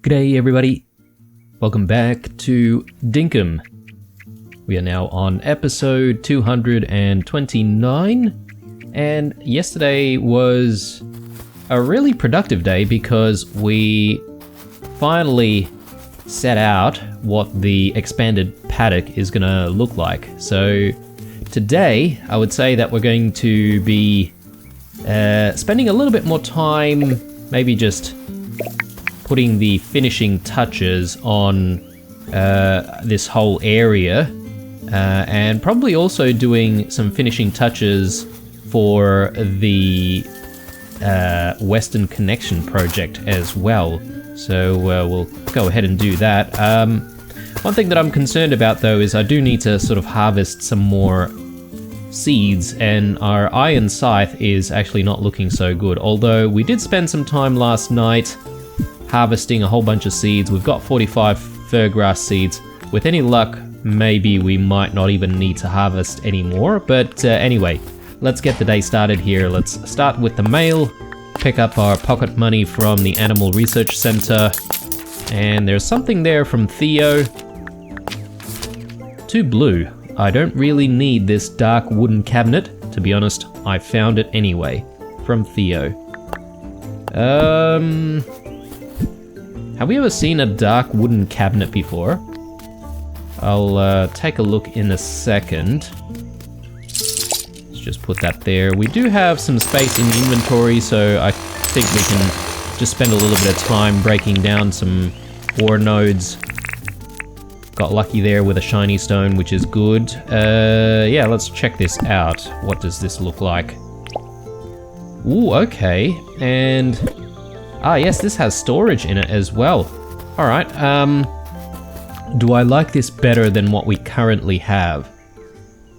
G'day everybody, welcome back to Dinkum. We are now on episode 229, and yesterday was a really productive day because we finally set out what the expanded paddock is gonna look like. So today I would say that we're going to be spending a little bit more time maybe just putting the finishing touches on this whole area, and probably also doing some finishing touches for the Western Connection project as well. So we'll go ahead and do that. One thing that I'm concerned about though is I do need to sort of harvest some more seeds, and our iron scythe is actually not looking so good, although we did spend some time last night harvesting a whole bunch of seeds. We've got 45 furgrass seeds. With any luck, maybe we might not even need to harvest anymore. But anyway, let's get the day started here. Let's start with the mail, pick up our pocket money from the Animal Research Center. And there's something there from Theo. 2 blue. I don't really need this dark wooden cabinet. To be honest, I found it anyway. From Theo. Have we ever seen a dark wooden cabinet before? I'll take a look in a second. Let's just put that there. We do have some space in the inventory, so I think we can just spend a little bit of time breaking down some ore nodes. Got lucky there with a shiny stone, which is good. Yeah, let's check this out. What does this look like? Ooh, okay. And yes, this has storage in it as well. Alright, do I like this better than what we currently have?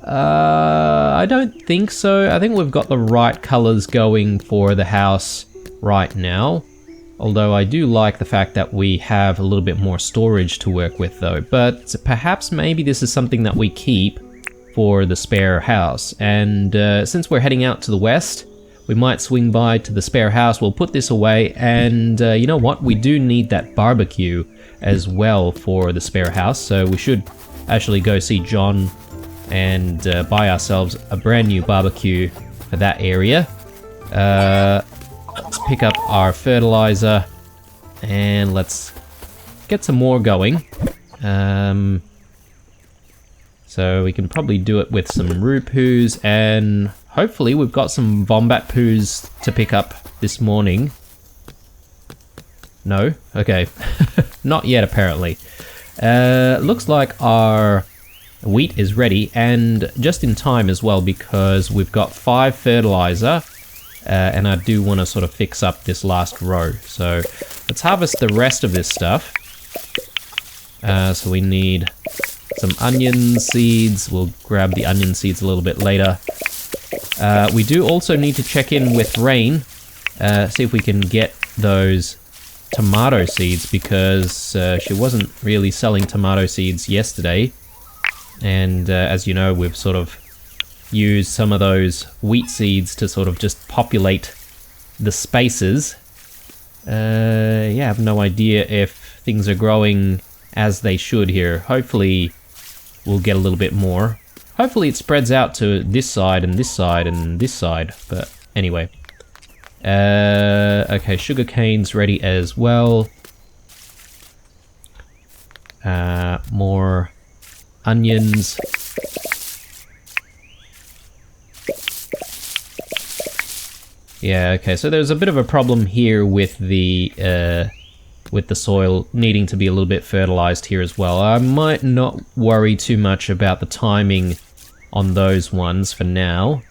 I don't think so. I think we've got the right colors going for the house right now. Although I do like the fact that we have a little bit more storage to work with though. But perhaps maybe this is something that we keep for the spare house. And since we're heading out to the west, we might swing by to the spare house. We'll put this away, and you know what? We do need that barbecue as well for the spare house, so we should actually go see John and buy ourselves a brand new barbecue for that area. Let's pick up our fertilizer, and let's get some more going. So we can probably do it with some Rupoos, and hopefully we've got some Vombat Poos to pick up this morning. No? Okay. Not yet, apparently. Looks like our wheat is ready, and just in time as well, because we've got 5 fertilizer, and I do want to sort of fix up this last row. So let's harvest the rest of this stuff. So we need some onion seeds. We'll grab the onion seeds a little bit later. We do also need to check in with Rain, see if we can get those tomato seeds, because she wasn't really selling tomato seeds yesterday. And as you know, we've sort of used some of those wheat seeds to sort of just populate the spaces. Yeah, I have no idea if things are growing as they should here. Hopefully we'll get a little bit more. Hopefully it spreads out to this side and this side and this side, but anyway. Okay, sugarcane's ready as well. More onions. Yeah, okay, so there's a bit of a problem here with the soil needing to be a little bit fertilized here as well. I might not worry too much about the timing on those ones for now.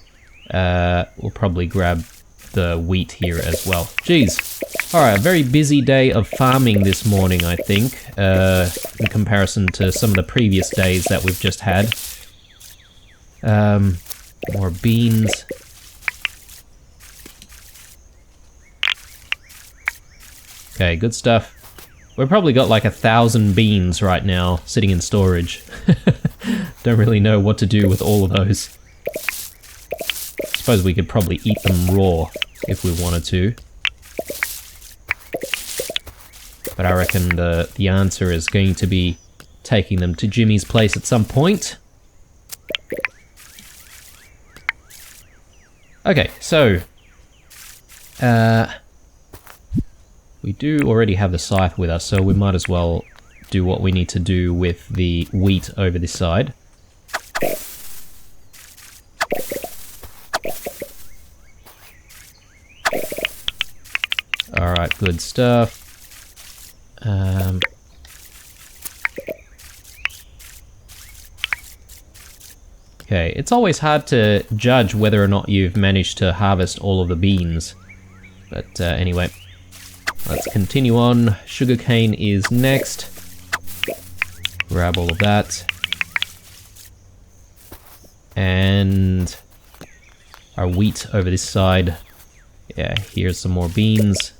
We'll probably grab the wheat here as well. Jeez. Alright, a very busy day of farming this morning, I think, in comparison to some of the previous days that we've just had. More beans. Okay, good stuff. We've probably got like 1,000 beans right now sitting in storage. Don't really know what to do with all of those. Suppose we could probably eat them raw if we wanted to. But I reckon the answer is going to be taking them to Jimmy's place at some point. Okay, so we do already have the scythe with us, so we might as well do what we need to do with the wheat over this side. Alright, good stuff. Okay, it's always hard to judge whether or not you've managed to harvest all of the beans. But anyway, let's continue on. Sugarcane is next. Grab all of that. And our wheat over this side. Yeah, here's some more beans.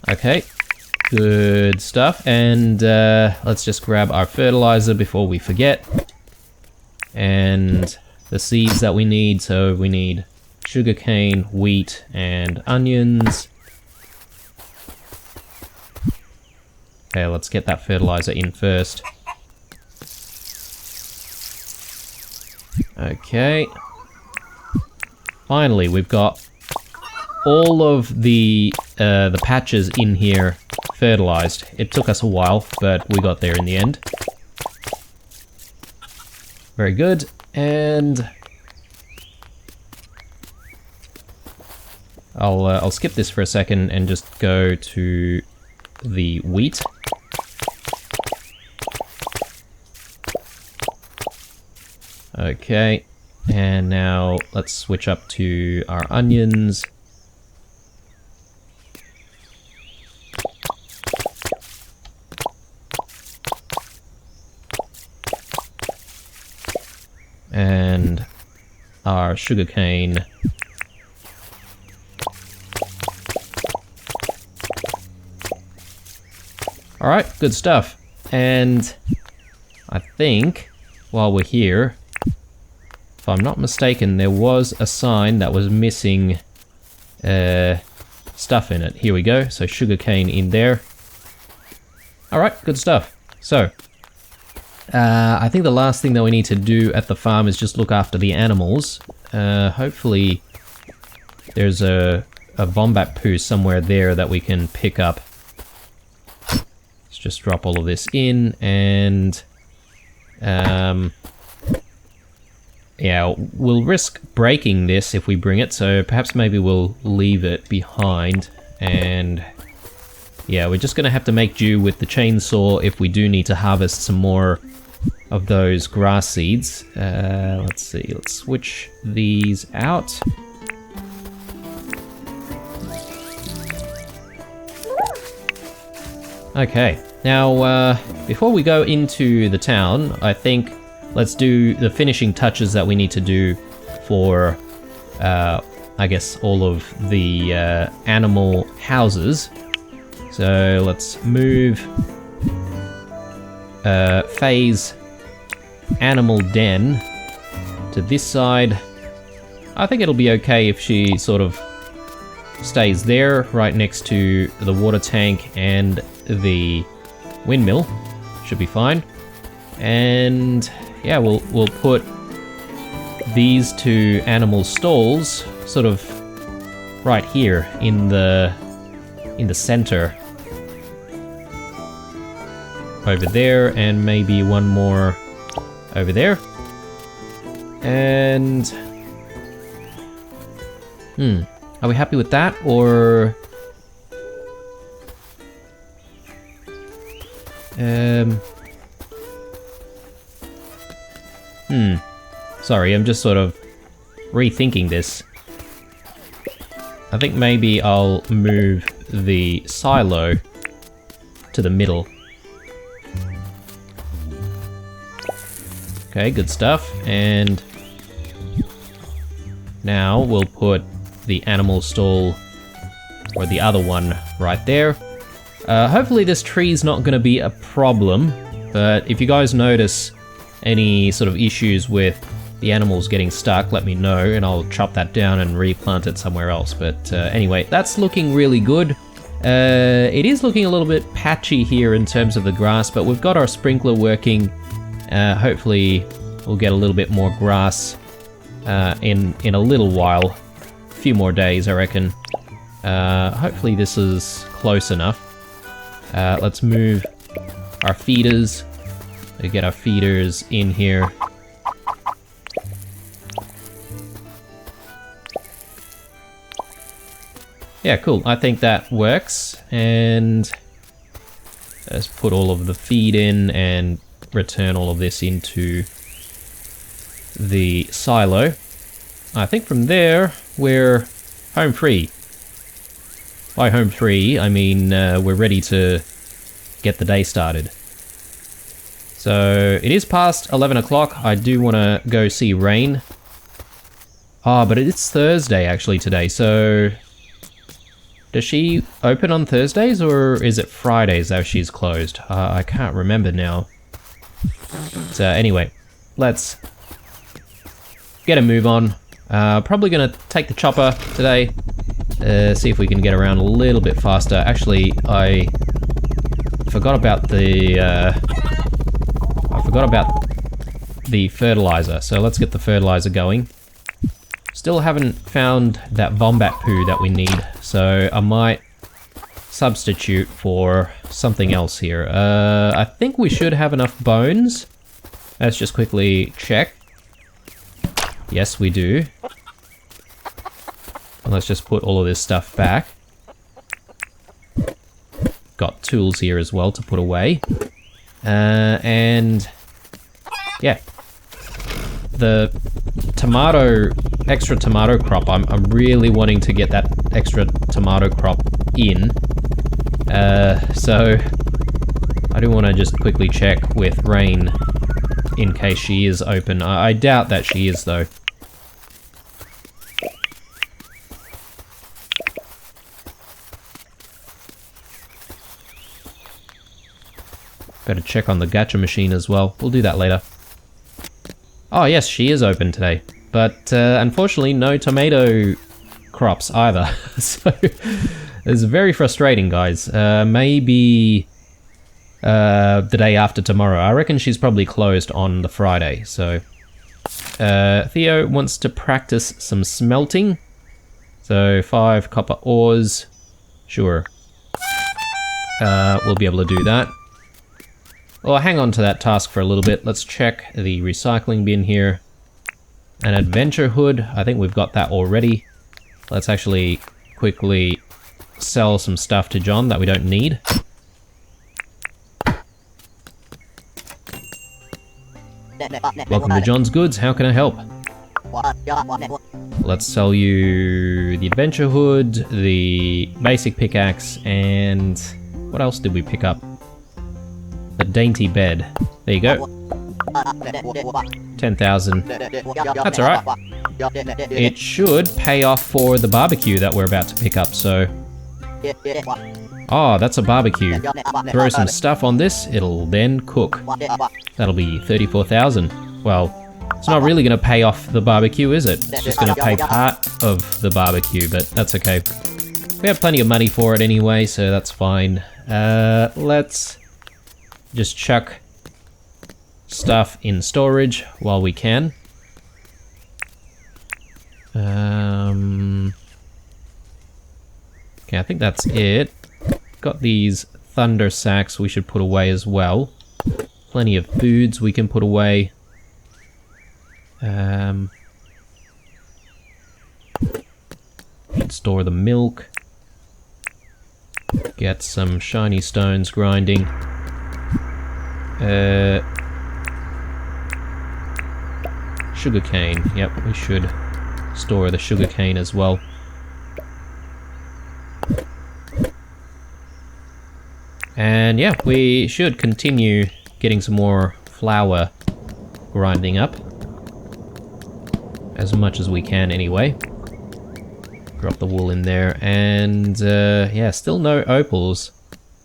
Okay, good stuff, and let's just grab our fertilizer before we forget. And the seeds that we need, so we need sugarcane, wheat, and onions. Okay, let's get that fertilizer in first. Okay. Finally, we've got all of the patches in here fertilized. It took us a while, but we got there in the end. Very good, and I'll skip this for a second and just go to the wheat. Okay, and now let's switch up to our onions. And our sugarcane. Alright, good stuff. And I think while we're here, if I'm not mistaken, there was a sign that was missing stuff in it. Here we go, so sugarcane in there. Alright, good stuff. So, I think the last thing that we need to do at the farm is just look after the animals. Hopefully there's a wombat poo somewhere there that we can pick up. Let's just drop all of this in, and yeah, we'll risk breaking this if we bring it, so perhaps maybe we'll leave it behind. And yeah, we're just gonna have to make do with the chainsaw if we do need to harvest some more of those grass seeds. Let's see, let's switch these out. Okay, now before we go into the town, I think let's do the finishing touches that we need to do for, I guess, all of the animal houses. So let's move Faye's animal den to this side. I think it'll be okay if she sort of stays there, right next to the water tank and the windmill. Should be fine. And yeah, we'll put these two animal stalls sort of right here in the center. Over there, and maybe one more over there. And are we happy with that, or sorry, I'm just sort of rethinking this. I think maybe I'll move the silo to the middle. Okay, good stuff. And now we'll put the animal stall, or the other one, right there. Hopefully this tree's not going to be a problem, but if you guys notice any sort of issues with the animals getting stuck, let me know and I'll chop that down and replant it somewhere else. But anyway, that's looking really good. It is looking a little bit patchy here in terms of the grass, but we've got our sprinkler working. Hopefully we'll get a little bit more grass in a little while. A few more days, I reckon. Hopefully this is close enough. Let's move our feeders. We get our feeders in here. Yeah, cool. I think that works. And let's put all of the feed in and return all of this into the silo. I think from there, we're home free. By home free, I mean we're ready to get the day started. So it is past 11 o'clock. I do want to go see Rain. Ah, but it's Thursday actually today, so... Does she open on Thursdays or is it Fridays that she's closed? I can't remember now. So anyway, let's get a move on. Probably gonna take the chopper today. See if we can get around a little bit faster. Actually, I forgot about the fertilizer. So let's get the fertilizer going. Still haven't found that wombat poo that we need, so I might substitute for something else here. I think we should have enough bones. Let's just quickly check. Yes, we do. And let's just put all of this stuff back. Got tools here as well to put away. And yeah, the extra tomato crop, I'm really wanting to get that extra tomato crop in. So I do want to just quickly check with Rain in case she is open. I doubt that she is though. Better check on the gacha machine as well. We'll do that later. Oh yes, she is open today. But unfortunately, no tomato crops either. So it's very frustrating, guys. Maybe the day after tomorrow. I reckon she's probably closed on the Friday. So Theo wants to practice some smelting. So 5 copper ores. Sure. We'll be able to do that. Well, hang on to that task for a little bit. Let's check the recycling bin here. An adventure hood. I think we've got that already. Let's actually quickly sell some stuff to John that we don't need. Welcome to John's Goods. How can I help? Let's sell you the adventure hood, the basic pickaxe, and what else did we pick up? The dainty bed. There you go. 10,000. That's alright. It should pay off for the barbecue that we're about to pick up, so... Oh, that's a barbecue. Throw some stuff on this, it'll then cook. That'll be 34,000. Well, it's not really going to pay off the barbecue, is it? It's just going to pay part of the barbecue, but that's okay. We have plenty of money for it anyway, so that's fine. Let's just chuck stuff in storage while we can. Okay, I think that's it. Got these thunder sacks we should put away as well. Plenty of foods we can put away. Should store the milk. Get some shiny stones grinding. Sugarcane. Yep, we should store the sugarcane as well. And yeah, we should continue getting some more flour grinding up. As much as we can anyway. Drop the wool in there, and yeah, still no opals.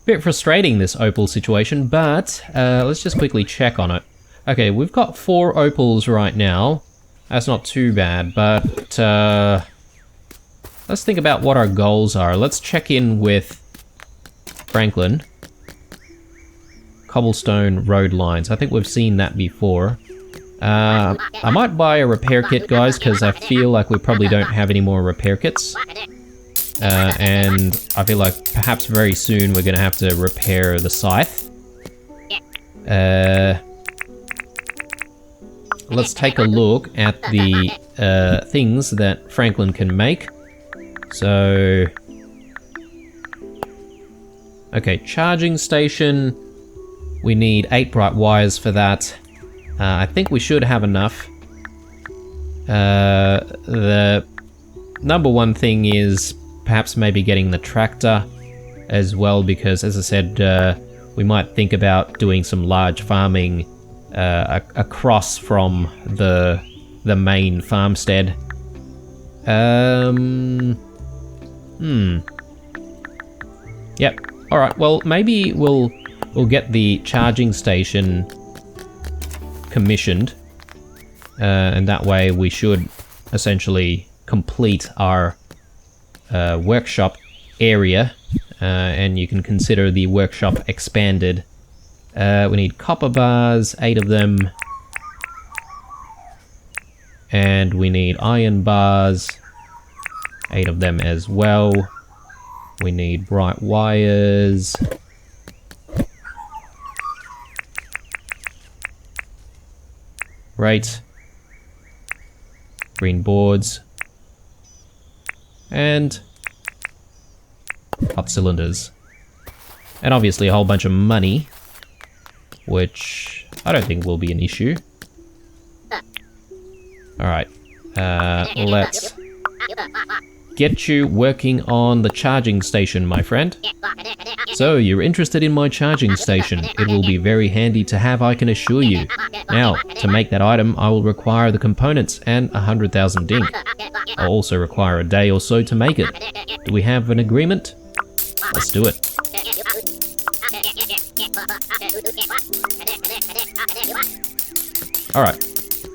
Bit frustrating, this opal situation, but let's just quickly check on it. Okay, we've got 4 opals right now. That's not too bad, but let's think about what our goals are. Let's check in with Franklin. Cobblestone road lines. I think we've seen that before. I might buy a repair kit, guys, because I feel like we probably don't have any more repair kits. And I feel like perhaps very soon we're going to have to repair the scythe. Let's take a look at the things that Franklin can make. So... okay, charging station. We need 8 bright wires for that. I think we should have enough. The number one thing is perhaps maybe getting the tractor as well, because as I said, we might think about doing some large farming across from the main farmstead. Yep. Alright, well maybe we'll get the charging station commissioned, and that way we should essentially complete our workshop area, and you can consider the workshop expanded. We need copper bars, 8 of them, and we need iron bars, 8 of them as well. We need bright wires. Right. Green boards. And hot cylinders. And obviously a whole bunch of money, which I don't think will be an issue. Alright. Let's get you working on the charging station, my friend. So, you're interested in my charging station. It will be very handy to have, I can assure you. Now, to make that item, I will require the components and 100,000 dink. I'll also require a day or so to make it. Do we have an agreement? Let's do it. Alright,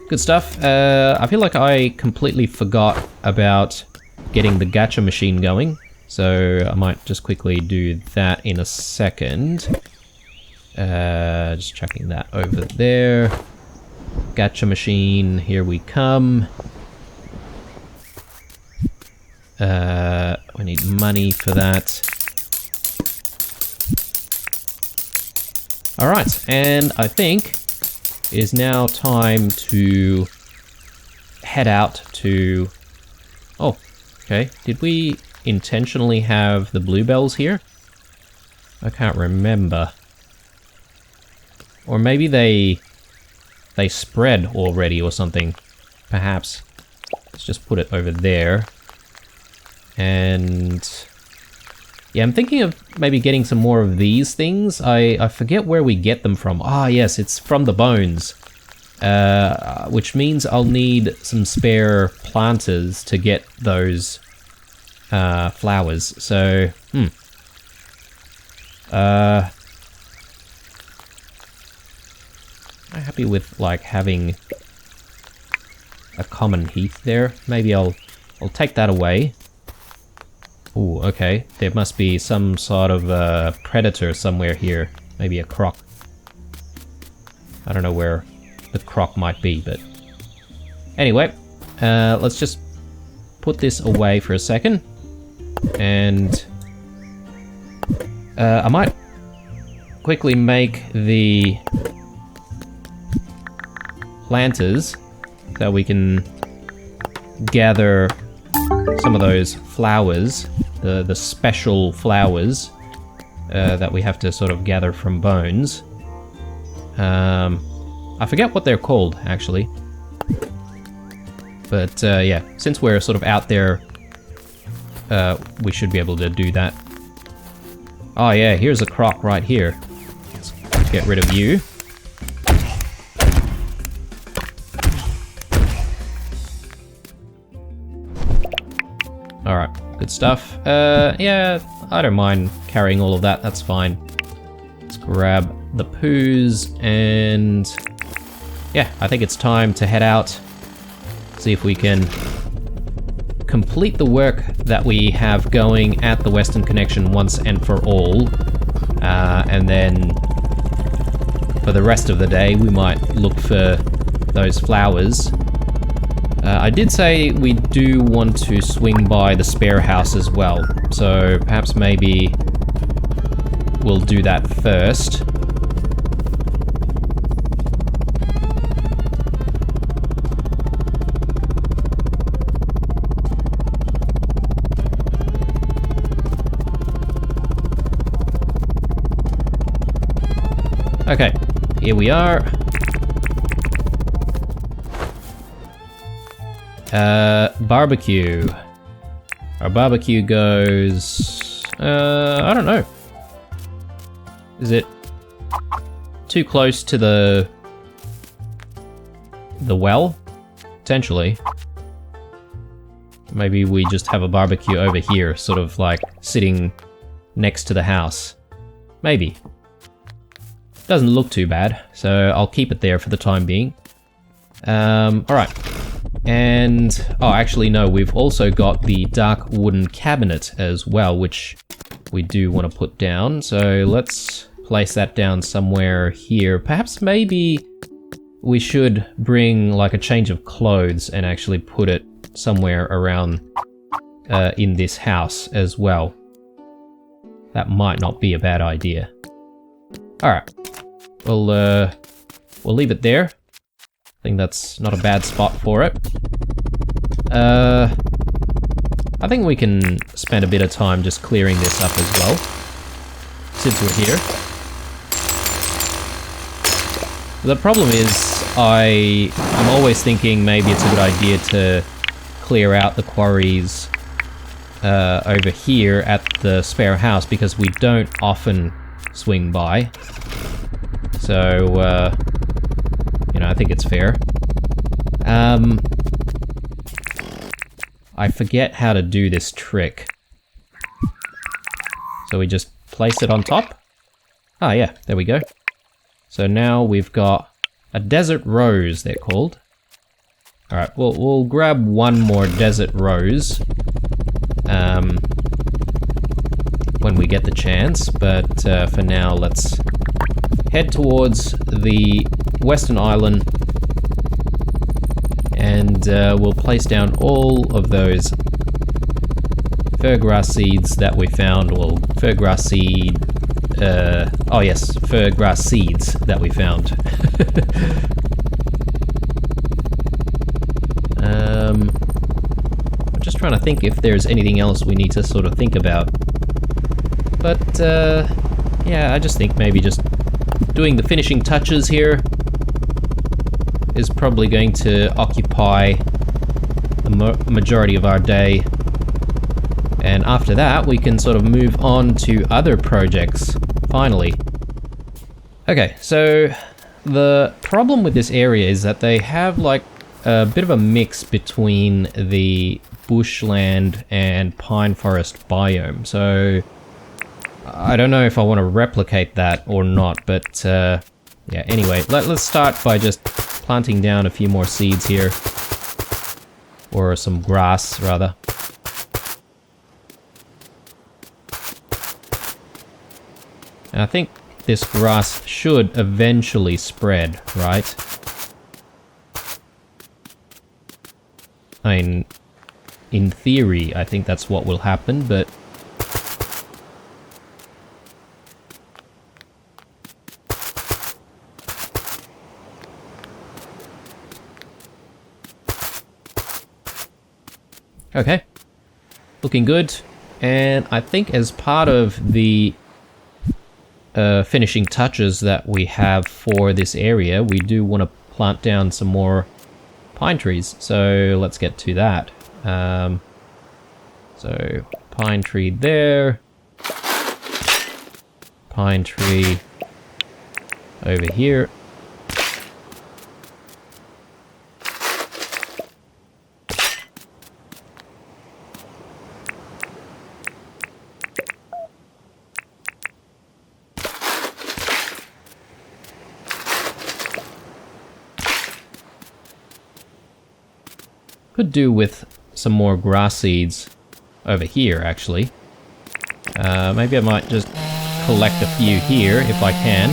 good stuff. I feel like I completely forgot about getting the gacha machine going, so I might just quickly do that in a second. Just checking that over there. Gacha machine, here we come. We need money for that. Alright, and I think it is now time to head out to... oh, okay. Did we intentionally have the bluebells here? I can't remember. Or maybe they spread already or something. Perhaps. Let's just put it over there. And... yeah, I'm thinking of maybe getting some more of these things. I forget where we get them from. Ah, yes, it's from the bones. Which means I'll need some spare planters to get those flowers. So, am I happy with like having a common heath there? Maybe I'll take that away. Ooh, okay. There must be some sort of predator somewhere here. Maybe a croc. I don't know where the croc might be, but... anyway, let's just put this away for a second. And... I might quickly make the planters so we can gather some of those flowers, the special flowers that we have to sort of gather from bones. I forget what they're called, actually. But yeah, since we're sort of out there, we should be able to do that. Oh yeah, here's a croc right here. Let's get rid of you. Alright, good stuff. Yeah, I don't mind carrying all of that, that's fine. grab the poos, and yeah, I think it's time to head out. See if we can complete the work that we have going at the Western Connection once and for all. And then for the rest of the day, we might look for those flowers. I did say we do want to swing by the spare house as well, so perhaps maybe we'll do that first. Okay, here we are. Barbecue. Our barbecue goes... I don't know. Is it too close to the well? Potentially. Maybe we just have a barbecue over here, sort of like sitting next to the house. Maybe. Doesn't look too bad, so I'll keep it there for the time being. Alright. And, oh, actually no, we've also got the dark wooden cabinet as well, which we do want to put down. So let's place that down somewhere here. Perhaps maybe we should bring like a change of clothes and actually put it somewhere around in this house as well. That might not be a bad idea. Alright. We'll leave it there. I think that's not a bad spot for it. I think we can spend a bit of time just clearing this up as well, since we're here. The problem is, I'm always thinking maybe it's a good idea to clear out the quarries over here at the spare house, because we don't often swing by. So, you know, I think it's fair. I forget how to do this trick. So we just place it on top? Ah, yeah, there we go. So now we've got a desert rose, they're called. Alright, we'll grab one more desert rose when we get the chance, but for now let's head towards the Western Island, and we'll place down all of those furgrass seeds that we found. Well, furgrass seed... oh yes, furgrass seeds that we found. I'm just trying to think if there's anything else we need to sort of think about. But, yeah, I just think maybe just doing the finishing touches here is probably going to occupy the majority of our day. And after that, we can sort of move on to other projects, finally. Okay, so the problem with this area is that they have like a bit of a mix between the bushland and pine forest biome. So I don't know if I want to replicate that or not, but yeah, anyway, let's start by just planting down a few more seeds here. Or some grass, rather. And I think this grass should eventually spread, right? I mean, in theory, I think that's what will happen, but... Okay, looking good, and I think as part of the finishing touches that we have for this area, we do want to plant down some more pine trees, so let's get to that. So, pine tree there, pine tree over here. Could do with some more grass seeds over here, actually. Maybe I might just collect a few here if I can.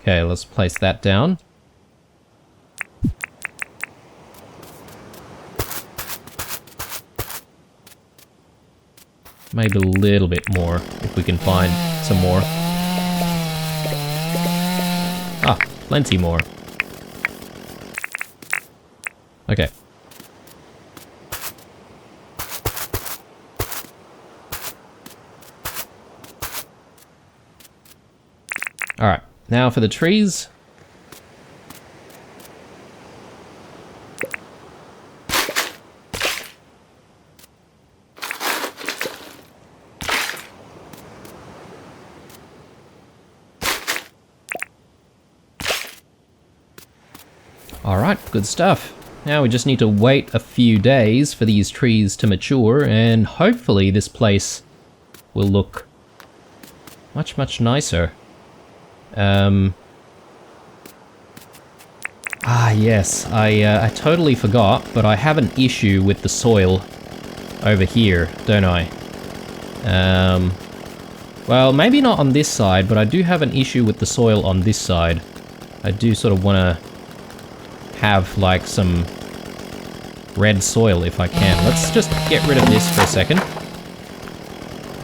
Okay, let's place that down. Maybe a little bit more, if we can find some more. Ah, plenty more. Okay. Alright, now for the trees. Alright, good stuff. Now we just need to wait a few days for these trees to mature, and hopefully this place will look much, much nicer. Yes, I totally forgot, but I have an issue with the soil over here, don't I? Well, maybe not on this side, but I do have an issue with the soil on this side. I do sort of want to have like some red soil if I can. Let's just get rid of this for a second.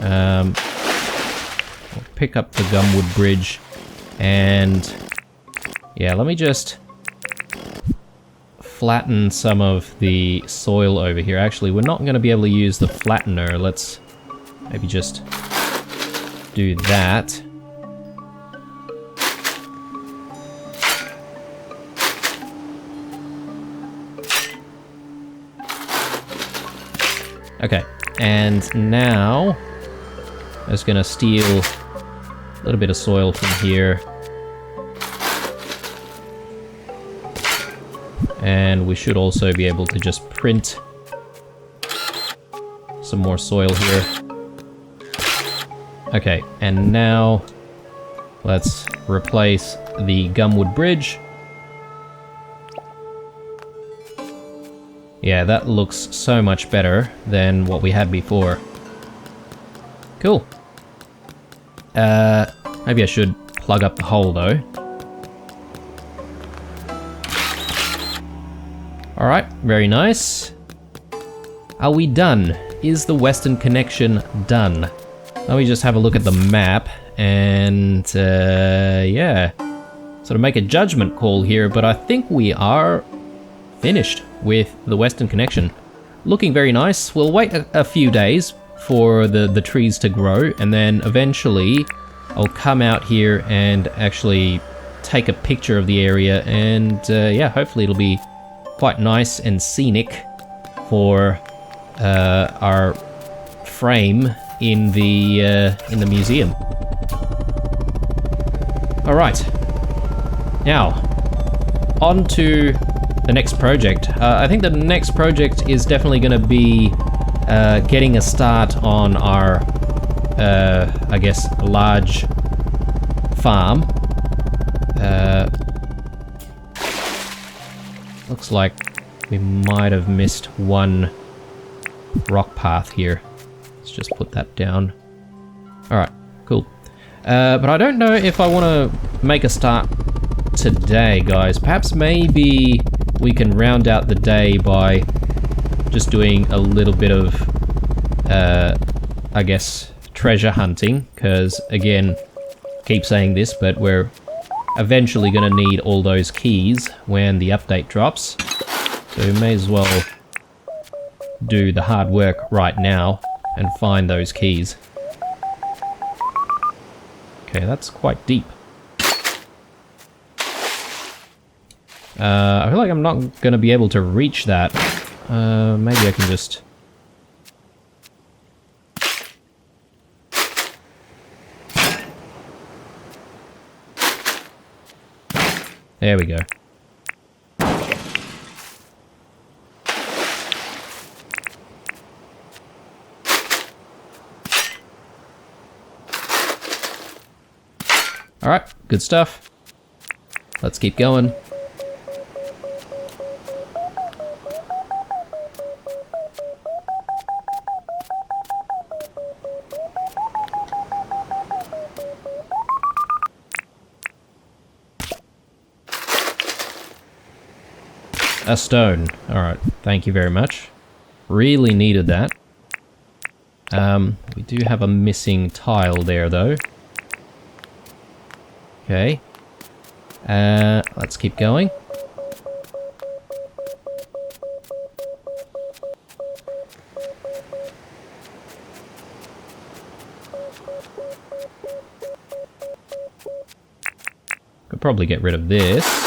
I'll pick up the gumwood bridge and yeah, let me just flatten some of the soil over here. Actually, we're not going to be able to use the flattener. Let's maybe just do that. Okay, and now I'm just gonna steal a little bit of soil from here. And we should also be able to just print some more soil here. Okay, and now let's replace the gumwood bridge. Yeah, that looks so much better than what we had before. Cool. Maybe I should plug up the hole though. Alright, very nice. Are we done? Is the western connection done? Let me just have a look at the map and yeah, sort of make a judgment call here, but I think we are finished with the western connection. Looking very nice. We'll wait a few days for the trees to grow, and then eventually I'll come out here and actually take a picture of the area, and yeah, hopefully it'll be quite nice and scenic for our frame in the museum. All right, now on to the next project. I think the next project is definitely going to be getting a start on our, I guess, large farm. Looks like we might have missed one rock path here. Let's just put that down. Alright, cool. But I don't know if I want to make a start today, guys. Perhaps maybe we can round out the day by just doing a little bit of, I guess, treasure hunting, because, again, keep saying this, but we're eventually going to need all those keys when the update drops. So we may as well do the hard work right now and find those keys. Okay, that's quite deep. I feel like I'm not going to be able to reach that. Maybe I can just... There we go. Alright, good stuff. Let's keep going. A stone. Alright, thank you very much. Really needed that. We do have a missing tile there, though. Okay. Let's keep going. Could probably get rid of this.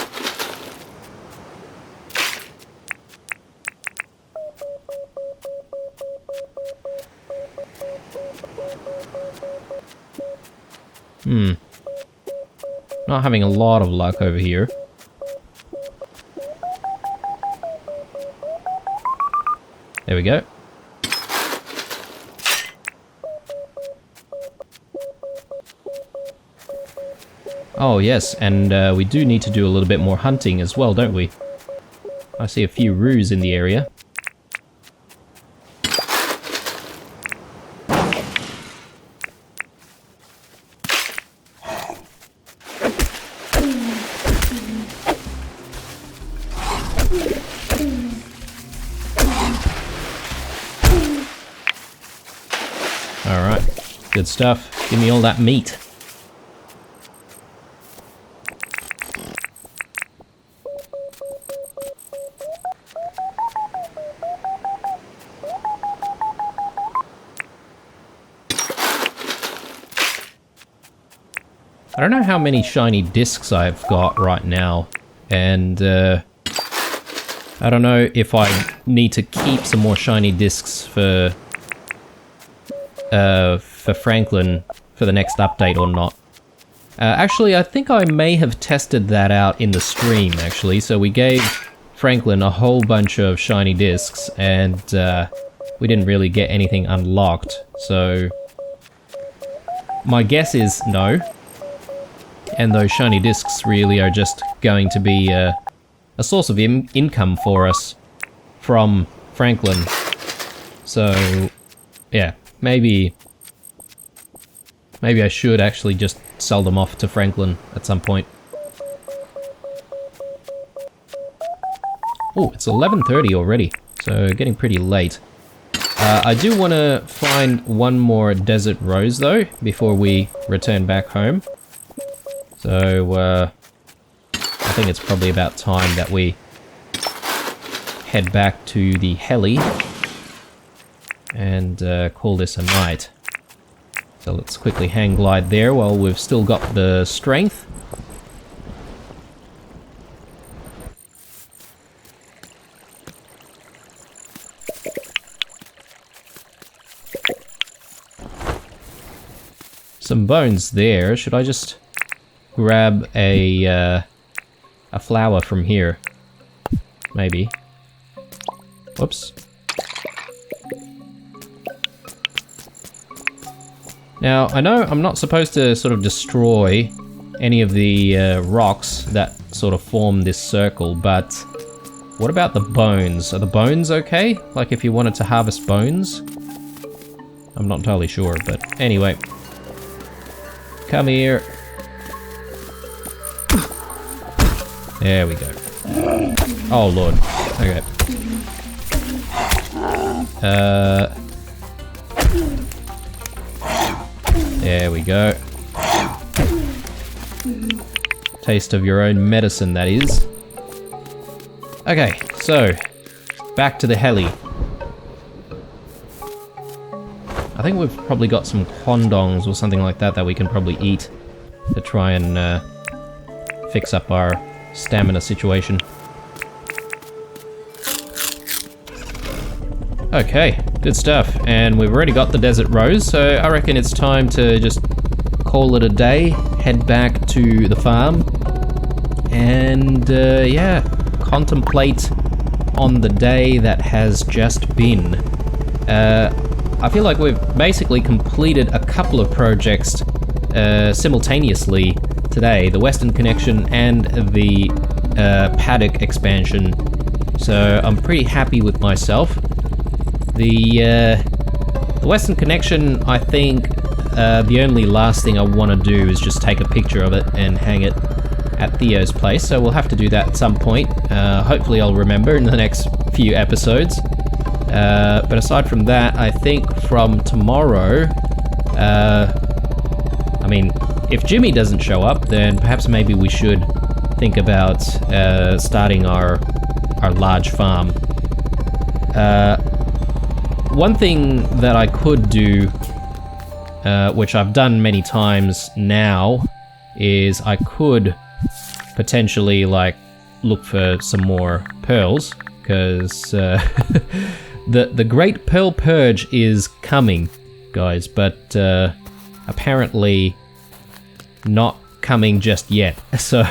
Not having a lot of luck over here. There we go. Oh yes, and we do need to do a little bit more hunting as well, don't we? I see a few roos in the area. Alright, good stuff. Give me all that meat. I don't know how many shiny discs I've got right now, and I don't know if I need to keep some more shiny discs for Franklin for the next update or not. Actually, I think I may have tested that out in the stream, actually. So we gave Franklin a whole bunch of shiny discs, and we didn't really get anything unlocked. So my guess is no. And those shiny discs really are just going to be a source of income for us from Franklin. So, yeah, maybe I should actually just sell them off to Franklin at some point. Oh, it's 11:30 already, so getting pretty late. I do want to find one more desert rose though, before we return back home. So, I think it's probably about time that we head back to the heli and call this a night. So let's quickly hang glide there while we've still got the strength. Some bones there. Should I just grab a flower from here? Maybe. Whoops. Now, I know I'm not supposed to sort of destroy any of the rocks that sort of form this circle, but what about the bones? Are the bones okay? Like if you wanted to harvest bones? I'm not entirely sure, but anyway. Come here. There we go. Oh lord. Okay. There we go. Taste of your own medicine, that is. Okay, so back to the heli. I think we've probably got some quandongs or something like that that we can probably eat to try and fix up our stamina situation. Okay, good stuff. And we've already got the desert rose, so I reckon it's time to just call it a day, head back to the farm, and yeah, contemplate on the day that has just been. I feel like we've basically completed a couple of projects simultaneously today, the Western Connection and the paddock expansion. So I'm pretty happy with myself. The Western Connection, I think the only last thing I want to do is just take a picture of it and hang it at Theo's place, so we'll have to do that at some point. Hopefully I'll remember in the next few episodes. But aside from that, I think from tomorrow, I mean, if Jimmy doesn't show up, then perhaps maybe we should think about starting our large farm. One thing that I could do, which I've done many times now, is I could potentially like look for some more pearls, because the Great Pearl Purge is coming, guys, but apparently not coming just yet. So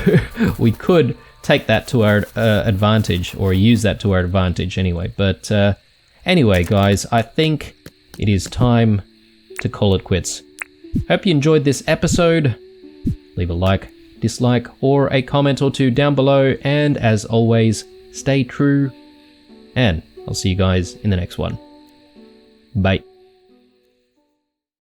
we could take that to our advantage, or use that to our advantage anyway. But anyway, guys, I think it is time to call it quits. Hope you enjoyed this episode. Leave a like, dislike, or a comment or two down below, and as always, stay true, and I'll see you guys in the next one. Bye.